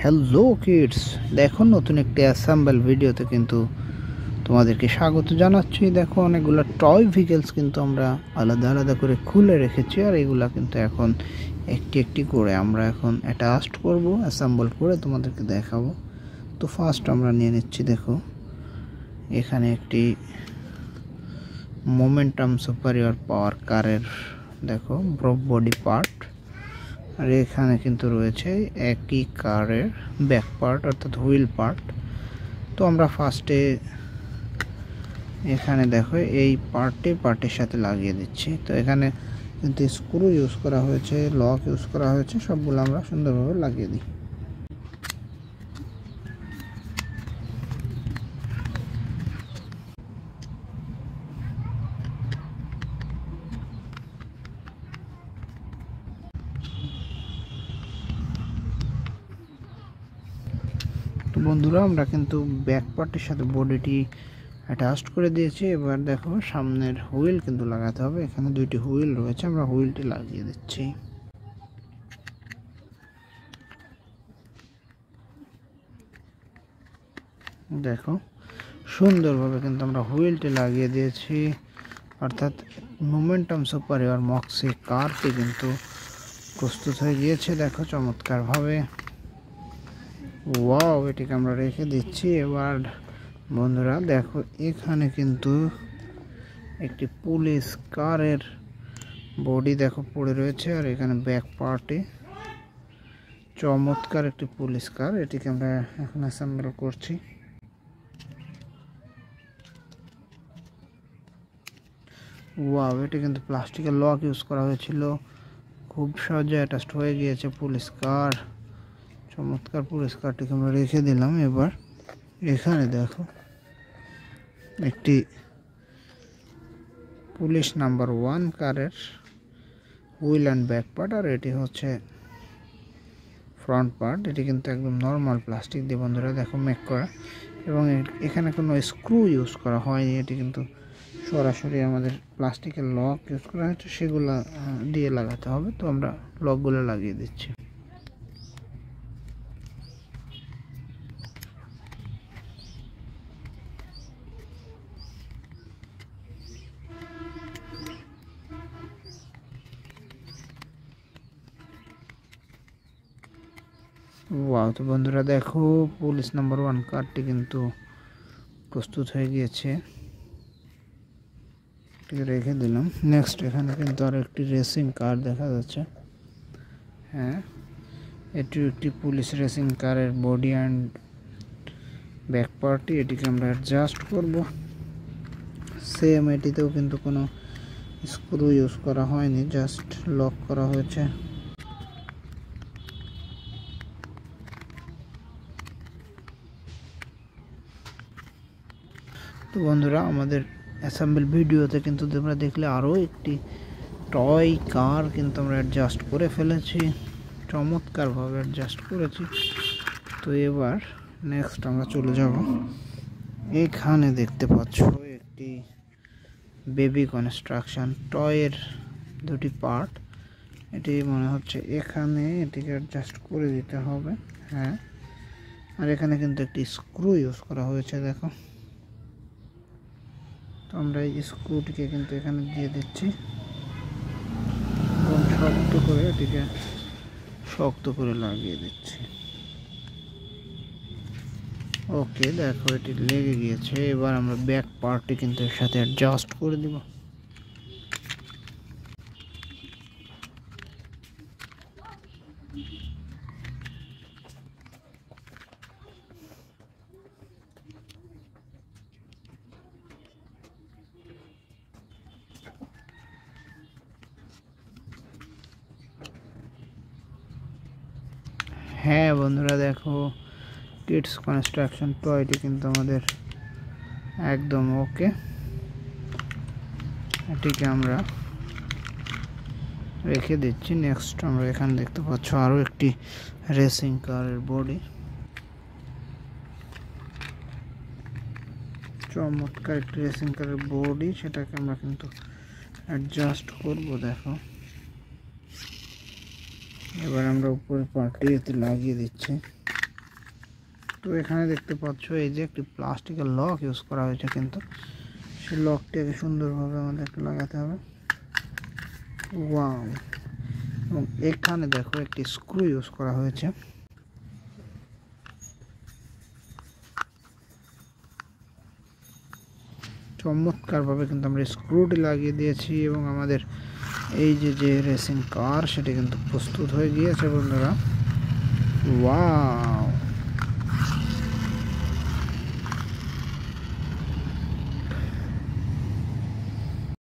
Hello kids, দেখো নতুন একটি অ্যাসেম্বল ভিডিওতে কিন্তু তোমাদেরকে স্বাগত জানাচ্ছি। দেখো অনেকগুলো টয় ভেহিকলস কিন্তু আমরা আলাদা আলাদা করে খুলে রেখেছি, আর এগুলা কিন্তু এখন একটি একটি করে আমরা এখন অ্যাটাচড করব, অ্যাসেম্বল করে তোমাদেরকে দেখাবো। তো ফার্স্ট আমরা নিয়ে নিচ্ছি, দেখো এখানে একটি মোমেন্টাম সুপারিয়র পাওয়ার কারের দেখো বডি পার্ট, আর এখানে কিন্তু রয়েছে একই কারের ব্যাক পার্ট অর্থাৎ হুইল পার্ট। তো আমরা ফার্স্টে এখানে দেখো এই পার্টের সাথে লাগিয়ে দিচ্ছি। তো এখানে কিন্তু স্ক্রু ইউজ করা হয়েছে, লক ইউজ করা হয়েছে, সবগুলো আমরা সুন্দরভাবে লাগিয়ে দিই। তো বন্ধুরা, আমরা কিন্তু ব্যাক পার্টের সাথে বডিটি অ্যাটাচড করে দিয়েছি। এবার দেখো সামনের হুইল কিন্তু লাগাতে হবে। এখানে দুইটি হুইল রয়েছে, আমরা হুইলটি লাগিয়ে দিচ্ছি। দেখো সুন্দরভাবে কিন্তু আমরা হুইলটি লাগিয়ে দিয়েছি, অর্থাৎ মোমেন্টাম সুপারিয়র মক্সি কারটি কিন্তু প্রস্তুত হয়ে গিয়েছে। দেখো চমৎকারভাবে, ওয়াও, এটিকে আমরা রেখে দিচ্ছি। এবার বন্ধুরা দেখো এখানে কিন্তু একটি পুলিশ কারের বডি দেখো পড়ে রয়েছে, আর এখানে ব্যাক পার্টে চমৎকার একটি পুলিশ কার, এটিকে আমরা এখন অ্যাসেম্বল করছি। ওয়াও, এটি কিন্তু প্লাস্টিকের লক ইউজ করা হয়েছিল, খুব সহজে অ্যাটাচড হয়ে গিয়েছে পুলিশ কার। চমৎকার পুলিশ কারটিকে আমরা রেখে দিলাম। এবার এখানে দেখো একটি পুলিশ নাম্বার 1 কারের হুইল অ্যান্ড ব্যাক পার্ট, আর এটি হচ্ছে ফ্রন্ট পার্ট। এটি কিন্তু একদম নর্মাল প্লাস্টিক দিয়ে বন্ধুরা দেখো মেক করা, এবং এখানে কোনো স্ক্রু ইউজ করা হয়নি। এটি কিন্তু সরাসরি আমাদের প্লাস্টিকের লক ইউজ করা হয়েছে, সেগুলো দিয়ে লাগাতে হবে। তো আমরা লকগুলো লাগিয়ে দিচ্ছি। ওয়াও, তো বন্ধুরা দেখো পুলিশ নাম্বার 1 কারটি কিন্তু প্রস্তুত হয়ে গিয়েছে, রেখে দিলাম। নেক্সট এখানে কিন্তু আর একটি রেসিং কার দেখা যাচ্ছে। হ্যাঁ, এটি একটি পুলিশ রেসিং কারের বডি অ্যান্ড ব্যাক পার্টটি, এটিকে আমরা অ্যাডজাস্ট করব। সেম এটিতেও কিন্তু কোনো স্ক্রু ইউজ করা হয়নি, জাস্ট লক করা হয়েছে। তো বন্ধুরা, আমাদের অ্যাসেম্বল ভিডিওতে কিন্তু তোমরা দেখলে আরও একটি টয় কার কিন্তু আমরা অ্যাডজাস্ট করে ফেলেছি, চমৎকারভাবে অ্যাডজাস্ট করেছি। তো এবার নেক্সট আমরা চলে যাব, এখানে দেখতে পাচ্ছ একটি বেবি কনস্ট্রাকশন টয়ের দুটি পার্ট। এটি মনে হচ্ছে এখানে এটিকে অ্যাডজাস্ট করে দিতে হবে। হ্যাঁ, আর এখানে কিন্তু একটি স্ক্রু ইউজ করা হয়েছে দেখো। তো আমরা এই স্ক্রুটিকে কিন্তু এখানে দিয়ে দিচ্ছি এবং শক্ত করে এটিকে লাগিয়ে দিচ্ছি। ওকে, দেখো এটি লেগে গিয়েছে। এবার আমরা ব্যাক পার্টটি কিন্তু এর সাথে অ্যাডজাস্ট করে দিব। হ্যাঁ বন্ধুরা, দেখো কিডস কনস্ট্রাকশন টয়টি কিন্তু আমাদের একদম ওকে। এটিকে আমরা রেখে দিচ্ছি। নেক্সট আমরা এখানে দেখতে পাচ্ছ আরও একটি রেসিং কারের বডি, চমৎকার একটি রেসিং কারের বডি, সেটাকে আমরা কিন্তু অ্যাডজাস্ট করব। দেখো এবার আমরা উপরের পার্টটি এতে লাগিয়ে দিচ্ছি। তো এখানে দেখতে পাচ্ছ এই যে একটি প্লাস্টিকের লক ইউজ করা হয়েছে, কিন্তু সেই লকটাকে সুন্দরভাবে আমাদেরকে লাগাতে হবে। ওয়াও! এবং এখানে দেখো একটি স্ক্রু ইউজ করা হয়েছে। চমৎকারভাবে কিন্তু আমরা স্ক্রুটি লাগিয়ে দিয়েছি এবং আমাদের এই যে রেসিং কার সেটি কিন্তু প্রস্তুত হয়ে গিয়েছে বন্ধুরা। ওয়াও!